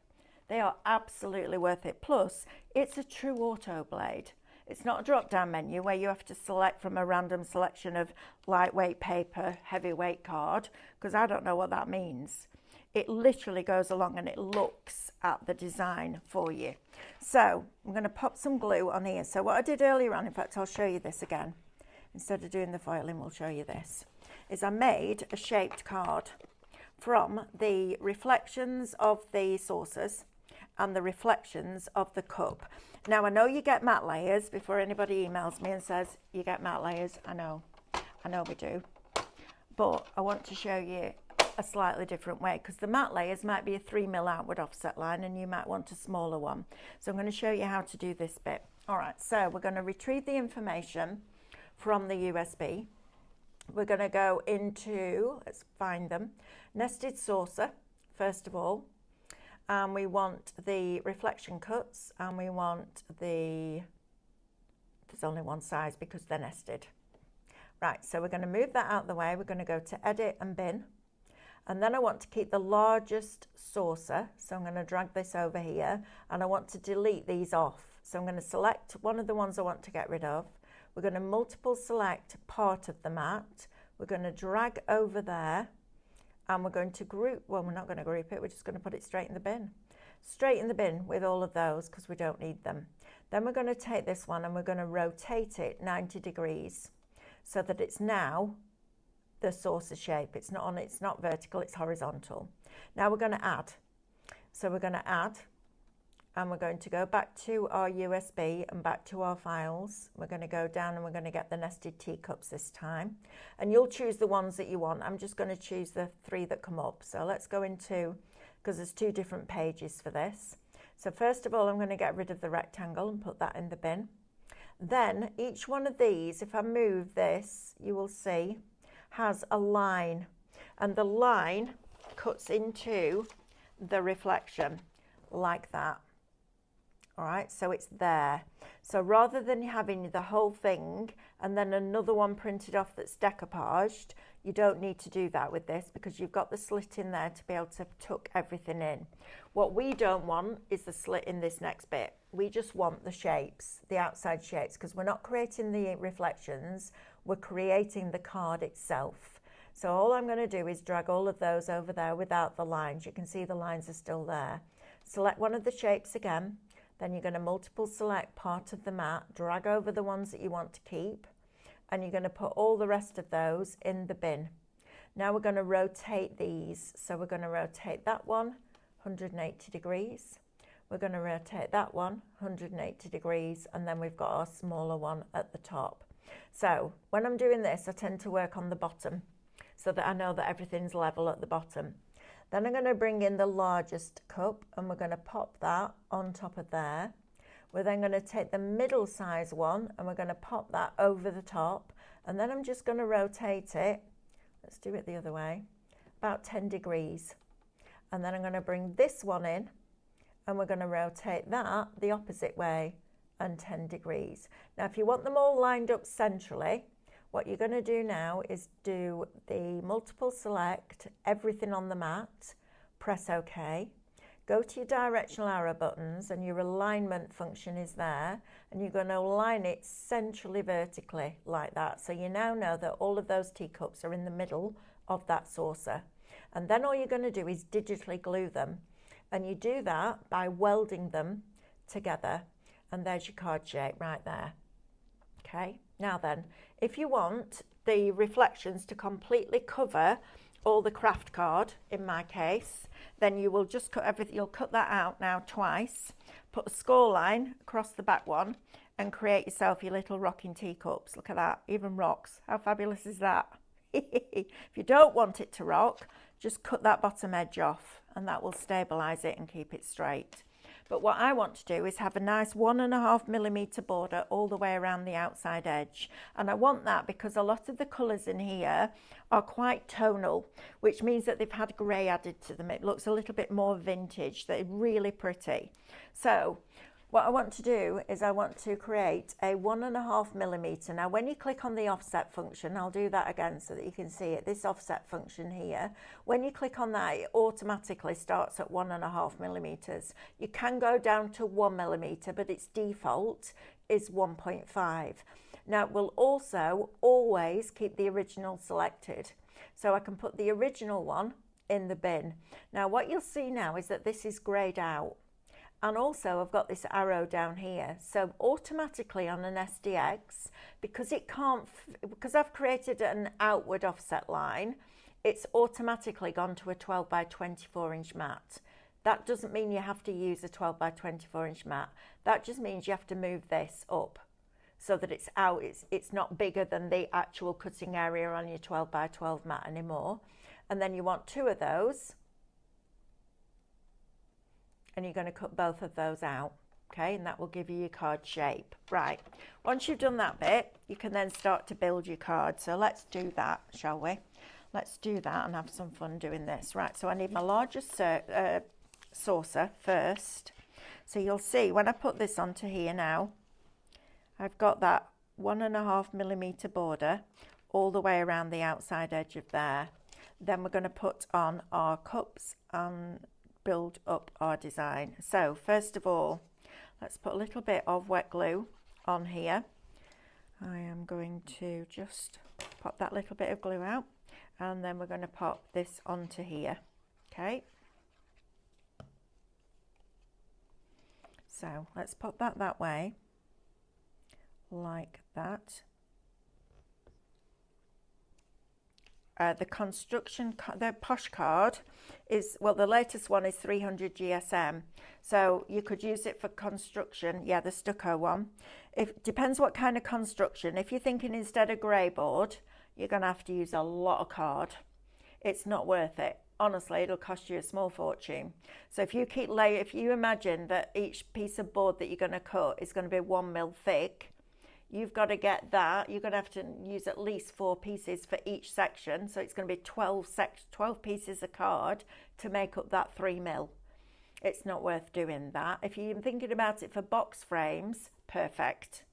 They are absolutely worth it. Plus, it's a true auto blade. It's not a drop-down menu where you have to select from a random selection of lightweight paper, heavyweight card, because I don't know what that means. It literally goes along and it looks at the design for you. So I'm going to pop some glue on here. So what I did earlier on, in fact, I'll show you this again. Instead of doing the foiling, we'll show you this. Is I made a shaped card from the reflections of the saucers and the reflections of the cup. Now, I know you get matte layers before anybody emails me and says you get matte layers. I know we do. But I want to show you a slightly different way, because the matte layers might be a 3mm outward offset line and you might want a smaller one. So I'm going to show you how to do this bit. All right, so we're going to retrieve the information from the USB. We're going to go into, let's find them, nested saucer, first of all. And we want the reflection cuts, and we want there's only one size because they're nested. Right, so we're going to move that out of the way. We're going to go to edit and bin. And then I want to keep the largest saucer. So I'm going to drag this over here, and I want to delete these off. So I'm going to select one of the ones I want to get rid of. We're going to multiple select part of the mat. We're going to drag over there, and we're going to group, well, we're not going to group it, we're just going to put it straight in the bin. Straight in the bin with all of those, because we don't need them. Then we're going to take this one and we're going to rotate it 90 degrees so that it's now the saucer shape. It's not vertical, it's horizontal. Now we're going to add. So we're going to add, and we're going to go back to our USB and back to our files. We're going to go down and we're going to get the nested teacups this time. And you'll choose the ones that you want. I'm just going to choose the 3 that come up. So let's go into, because there's 2 different pages for this. So first of all, I'm going to get rid of the rectangle and put that in the bin. Then each one of these, if I move this, you will see, has a line. And the line cuts into the reflection like that. All right, so it's there. So rather than having the whole thing and then another one printed off that's decoupaged, you don't need to do that with this, because you've got the slit in there to be able to tuck everything in. What we don't want is the slit in this next bit. We just want the shapes, the outside shapes, because we're not creating the reflections, we're creating the card itself. So all I'm going to do is drag all of those over there without the lines. You can see the lines are still there. Select one of the shapes again. Then you're going to multiple select part of the mat, drag over the ones that you want to keep, and you're going to put all the rest of those in the bin. Now we're going to rotate these. So we're going to rotate that one 180 degrees. We're going to rotate that one 180 degrees, and then we've got our smaller one at the top. So when I'm doing this, I tend to work on the bottom so that I know that everything's level at the bottom. Then I'm going to bring in the largest cup and we're going to pop that on top of there. We're then going to take the middle size one and we're going to pop that over the top. And then I'm just going to rotate it. Let's do it the other way, about 10 degrees. And then I'm going to bring this one in and we're going to rotate that the opposite way and 10 degrees. Now, if you want them all lined up centrally, What you're going to do now is do the multiple select, everything on the mat, press OK. Go to your directional arrow buttons and your alignment function is there, and you're going to align it centrally vertically like that. So you now know that all of those teacups are in the middle of that saucer. And then all you're going to do is digitally glue them. And you do that by welding them together. And there's your card shape right there. Okay, now then, if you want the reflections to completely cover all the craft card, in my case, then you will just cut everything, you'll cut that out now twice, put a score line across the back one and create yourself your little rocking teacups. Look at that, even rocks. How fabulous is that? If you don't want it to rock, just cut that bottom edge off and that will stabilize it and keep it straight. But what I want to do is have a nice 1.5mm border all the way around the outside edge. And I want that because a lot of the colours in here are quite tonal, which means that they've had grey added to them. It looks a little bit more vintage. They're really pretty. So what I want to do is I want to create a 1.5mm. Now when you click on the offset function, I'll do that again so that you can see it, this offset function here, when you click on that it automatically starts at 1.5mm. You can go down to 1mm, but its default is 1.5. Now it will also always keep the original selected, so I can put the original one in the bin. Now what you'll see now is that this is greyed out. And also I've got this arrow down here, so automatically on an SDX, because I've created an outward offset line, it's automatically gone to a 12 by 24 inch mat. That doesn't mean you have to use a 12 by 24 inch mat. That just means you have to move this up so that it's out, it's not bigger than the actual cutting area on your 12 by 12 mat anymore. And then you want 2 of those. And you're going to cut both of those out, okay, and that will give you your card shape. Right, once you've done that bit, you can then start to build your card. So let's do that, shall we? Let's do that and have some fun doing this. Right, so I need my largest saucer first. So you'll see when I put this onto here now, I've got that 1.5mm border all the way around the outside edge of there. Then we're going to put on our cups and build up our design. So first of all, let's put a little bit of wet glue on here. I am going to just pop that little bit of glue out, and then we're going to pop this onto here. Okay, so let's pop that way like that. The posh card is, well, the latest one is 300 GSM, so you could use it for construction. Yeah, the stucco one. It depends what kind of construction. If you're thinking instead of grey board, you're going to have to use a lot of card. It's not worth it. Honestly, it'll cost you a small fortune. So if you imagine that each piece of board that you're going to cut is going to be 1 mil thick, you've got to get that. You're going to have to use at least 4 pieces for each section. So it's going to be 12 pieces of card to make up that 3 mil. It's not worth doing that. If you're thinking about it for box frames, perfect.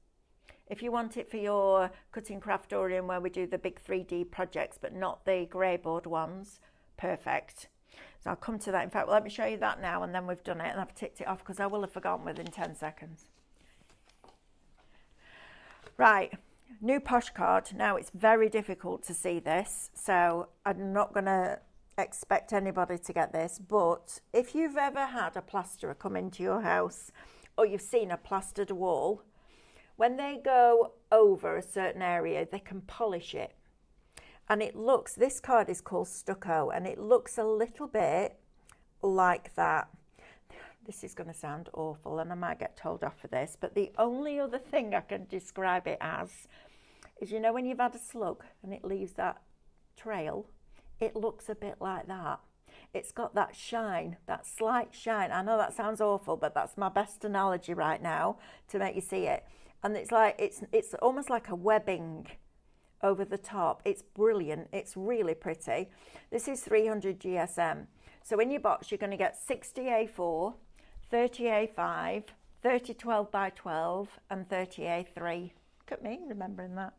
If you want it for your cutting craftorium where we do the big 3D projects, but not the grey board ones, perfect. So I'll come to that. In fact, let me show you that now, and then we've done it, and I've ticked it off because I will have forgotten within 10 seconds. Right, new posh card. Now it's very difficult to see this, so I'm not going to expect anybody to get this, but if you've ever had a plasterer come into your house or you've seen a plastered wall, when they go over a certain area, they can polish it. And it looks, this card is called stucco, and it looks a little bit like that. This is going to sound awful and I might get told off for this, but the only other thing I can describe it as is, you know, when you've had a slug and it leaves that trail, it looks a bit like that. It's got that shine, that slight shine. I know that sounds awful, but that's my best analogy right now to make you see it. And it's like, it's almost like a webbing over the top. It's brilliant. It's really pretty. This is 300 GSM. So in your box, you're going to get 60 A4, 30 A5, 30 12 by 12 and 30 A3. Look at me remembering that.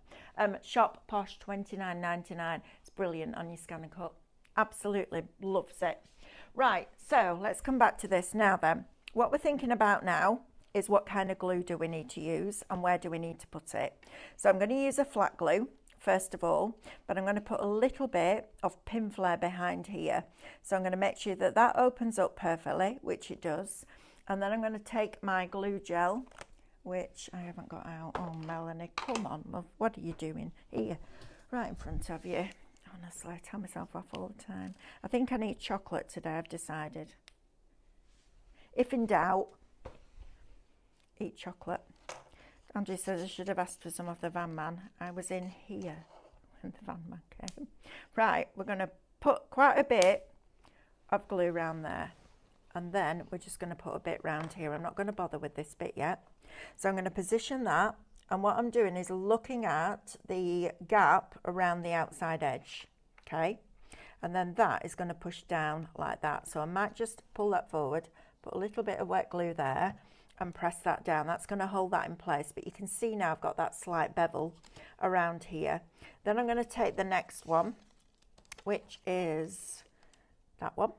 Shop Posh 29.99. It's brilliant on your ScanNCut. Absolutely loves it. Right, so let's come back to this now then. What we're thinking about now is what kind of glue do we need to use and where do we need to put it. So I'm going to use a flat glue first of all, but I'm going to put a little bit of pin flare behind here. So I'm going to make sure that that opens up perfectly, which it does. And then I'm going to take my glue gel, which I haven't got out. Oh, Melanie, come on, love. What are you doing? Here, right in front of you. Honestly, I tell myself off all the time. I think I need chocolate today, I've decided. If in doubt, eat chocolate. Andrew says I should have asked for some of the Van Man. I was in here when the Van Man came. Right, we're going to put quite a bit of glue around there. And then we're just going to put a bit round here. I'm not going to bother with this bit yet. So I'm going to position that. And what I'm doing is looking at the gap around the outside edge. Okay. And then that is going to push down like that. So I might just pull that forward, put a little bit of wet glue there and press that down. That's going to hold that in place. But you can see now I've got that slight bevel around here. Then I'm going to take the next one, which is that one.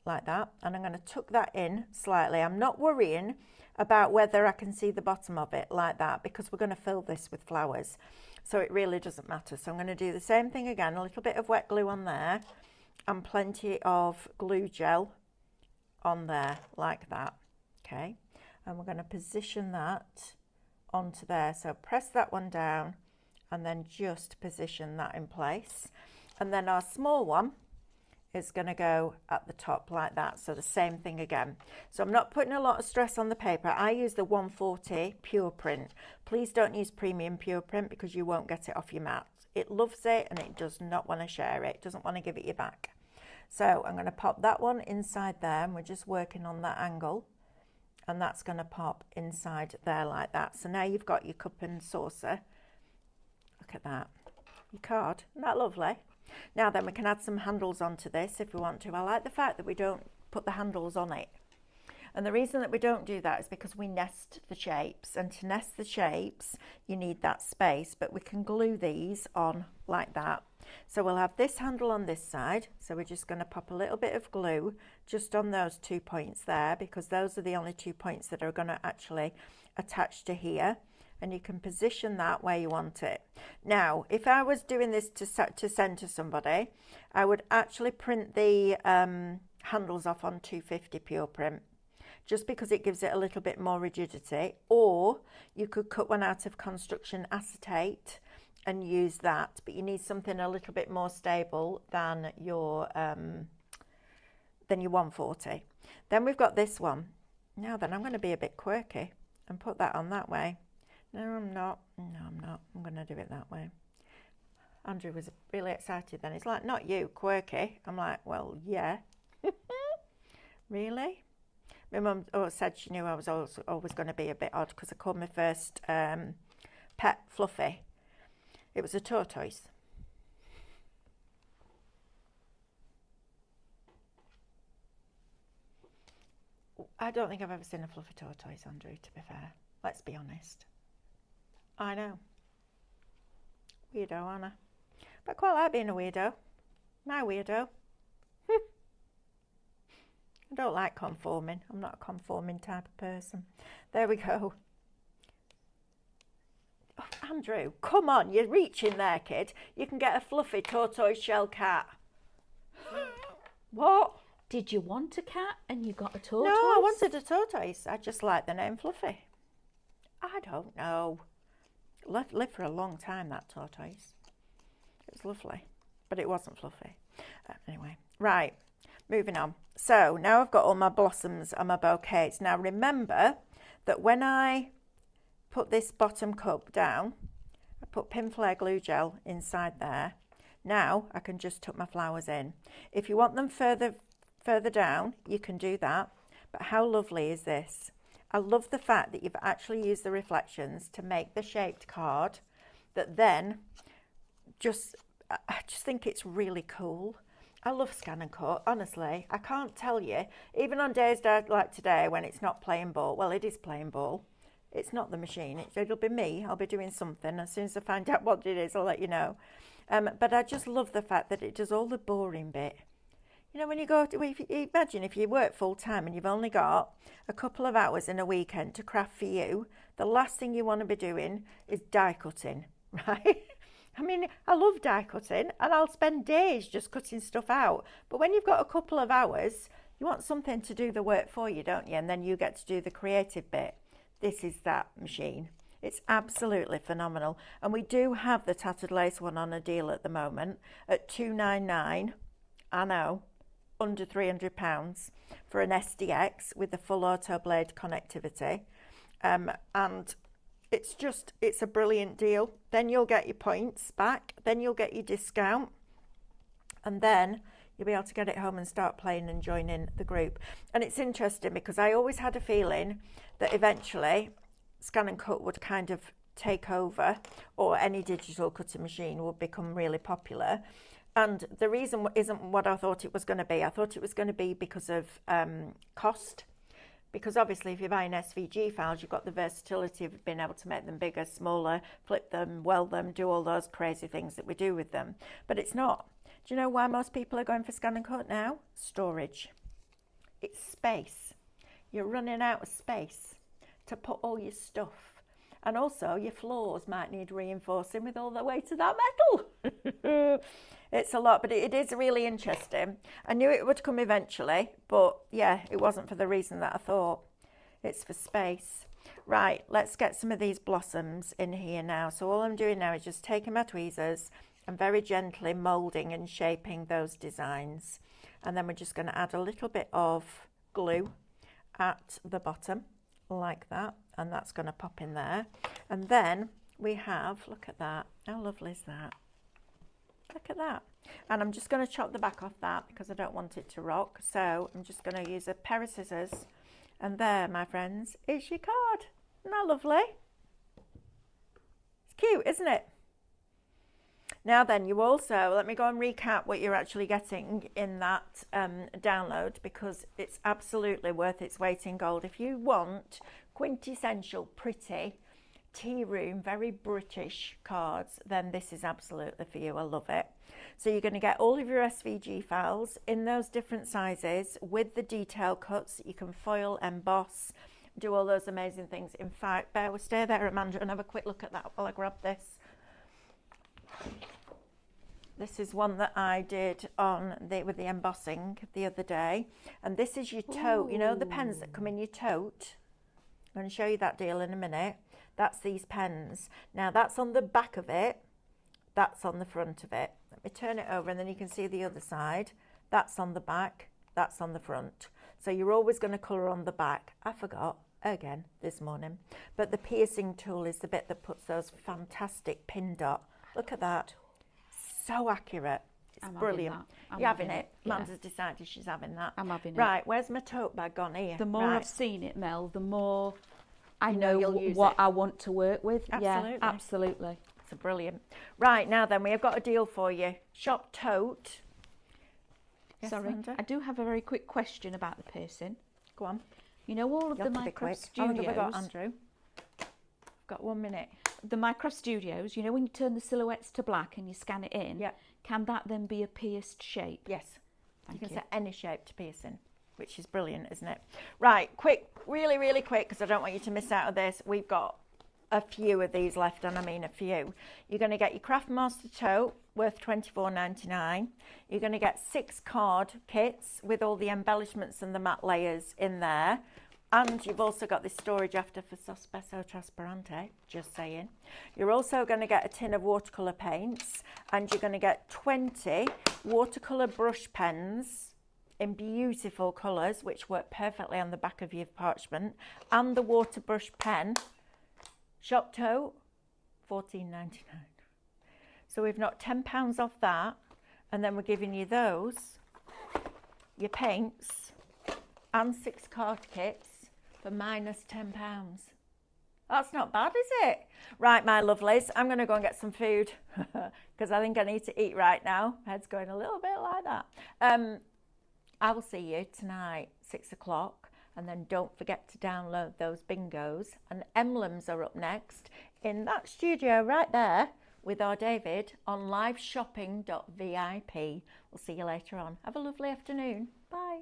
Like that, and I'm going to tuck that in slightly. I'm not worrying about whether I can see the bottom of it like that because we're going to fill this with flowers, so it really doesn't matter. So I'm going to do the same thing again, a little bit of wet glue on there and plenty of glue gel on there like that. Okay, and we're going to position that onto there. So press that one down and then just position that in place, and then our small one is going to go at the top like that. So the same thing again. So I'm not putting a lot of stress on the paper. I use the 140 pure print. Please don't use premium pure print because you won't get it off your mat. It loves it and it does not want to share it. It doesn't want to give it you back. So I'm going to pop that one inside there, and we're just working on that angle, and that's going to pop inside there like that. So now you've got your cup and saucer. Look at that. Your card. Isn't that lovely? Now then, we can add some handles onto this if we want to. I like the fact that we don't put the handles on it. And the reason that we don't do that is because we nest the shapes. And to nest the shapes, you need that space. But we can glue these on like that. So we'll have this handle on this side. So we're just going to pop a little bit of glue just on those 2 points there, because those are the only 2 points that are going to actually attach to here. And you can position that where you want it. Now, if I was doing this to send to somebody, I would actually print the handles off on 250 pure print, just because it gives it a little bit more rigidity. Or you could cut one out of construction acetate and use that, but you need something a little bit more stable than your 140. Then we've got this one. Now then, I'm going to be a bit quirky and put that on that way. No, I'm not. No, I'm not. I'm going to do it that way. Andrew was really excited then. He's like, not you, quirky. I'm like, well, yeah. Really? My mum said she knew I was always going to be a bit odd because I called my first pet Fluffy. It was a tortoise. I don't think I've ever seen a fluffy tortoise, Andrew, to be fair. Let's be honest. I know. Weirdo, aren't I? But I quite like being a weirdo. My weirdo. I don't like conforming. I'm not a conforming type of person. There we go. Oh, Andrew, come on. You're reaching there, kid. You can get a fluffy tortoise shell cat. What? Did you want a cat and you got a tortoise? No, I wanted a tortoise. I just like the name Fluffy. I don't know. Lived for a long time, that tortoise. It was lovely, but it wasn't fluffy. Anyway, right, moving on. So now I've got all my blossoms and my bouquets. Now remember that when I put this bottom cup down, I put pin flare glue gel inside there. Now I can just tuck my flowers in. If you want them further down, you can do that. But how lovely is this? I love the fact that you've actually used the reflections to make the shaped card that then I just think it's really cool. I love ScanNCut, honestly. I can't tell you, even on days like today when it's not playing ball, well, it is playing ball. It's not the machine. It'll be me. I'll be doing something. As soon as I find out what it is, I'll let you know. But I just love the fact that it does all the boring bit. You know, when you go to, imagine if you work full time and you've only got a couple of hours in a weekend to craft for you, the last thing you want to be doing is die cutting, right? I mean, I love die cutting and I'll spend days just cutting stuff out. But when you've got a couple of hours, you want something to do the work for you, don't you? And then you get to do the creative bit. This is that machine. It's absolutely phenomenal. And we do have the tattered lace one on a deal at the moment at $299. I know, under £300 for an SDX with the full auto blade connectivity. And it's a brilliant deal. Then you'll get your points back, then you'll get your discount, and then you'll be able to get it home and start playing and joining the group. And it's interesting because I always had a feeling that eventually ScanNCut would kind of take over, or any digital cutting machine would become really popular. And the reason isn't what I thought it was going to be. I thought it was going to be because of cost. Because obviously if you're buying SVG files, you've got the versatility of being able to make them bigger, smaller, flip them, weld them, do all those crazy things that we do with them. But it's not. Do you know why most people are going for ScanNCut now? Storage. It's space. You're running out of space to put all your stuff. And also your floors might need reinforcing with all the weight of that metal. It's a lot, but it is really interesting. I knew it would come eventually, but yeah, it wasn't for the reason that I thought. It's for space. Right, let's get some of these blossoms in here now. So all I'm doing now is just taking my tweezers and very gently moulding and shaping those designs. And then we're just going to add a little bit of glue at the bottom, like that. And that's going to pop in there. And then we have, look at that. How lovely is that? Look at that. And I'm just going to chop the back off that because I don't want it to rock. So I'm just going to use a pair of scissors. And there, my friends, is your card. Isn't that lovely? It's cute, isn't it? Now then, you also, let me go and recap what you're actually getting in that download, because it's absolutely worth its weight in gold. If you want quintessential, pretty, tea room, very British cards, then this is absolutely for you. I love it. So you're going to get all of your SVG files in those different sizes with the detail cuts that you can foil, emboss, do all those amazing things. In fact, stay there, Amanda, and have a quick look at that while I grab this. This is one that I did with the embossing the other day. And this is your tote. Ooh. You know the pens that come in your tote? I'm going to show you that deal in a minute. That's these pens. Now that's on the back of it. That's on the front of it. Let me turn it over and then you can see the other side. That's on the back. That's on the front. So you're always going to colour on the back. I forgot again this morning. But the piercing tool is the bit that puts those fantastic pin dot. Look at that. So accurate. It's brilliant. You're having it. Amanda's decided she's having that. I'm having it. Right, where's my tote bag gone here? The more I've seen it, Mel, the more I know what I want to work with. Absolutely. Yeah, absolutely. It's brilliant. Right, now then, we have got a deal for you. Shop tote. Yes, Sorry, Amanda? I do have a very quick question about the piercing. Go on. You know all of the Minecraft Studios. How long have we got, Andrew? I've got 1 minute. The Minecraft Studios, you know when you turn the silhouettes to black and you scan it in? Yeah. Can that then be a pierced shape? Yes. Thank you can you. set any shape to piercing, which is brilliant, isn't it? Right, quick, really, really quick, because I don't want you to miss out on this. We've got a few of these left, and I mean a few. You're going to get your Craftmaster tote worth $24.99. You're going to get 6 card kits with all the embellishments and the matte layers in there. And you've also got this storage after for Sospeso Trasparente, just saying. You're also going to get a tin of watercolour paints, and you're going to get 20 watercolour brush pens in beautiful colours, which work perfectly on the back of your parchment, and the water brush pen. Shop tote, $14.99. So we've knocked £10 off that, and then we're giving you those, your paints, and 6 card kits for minus £10. That's not bad, is it? Right, my lovelies, I'm going to go and get some food because I think I need to eat right now. My head's going a little bit like that. I will see you tonight, 6 o'clock. And then don't forget to download those bingos. And emblems are up next in that studio right there with our David on liveshopping.vip. We'll see you later on. Have a lovely afternoon. Bye.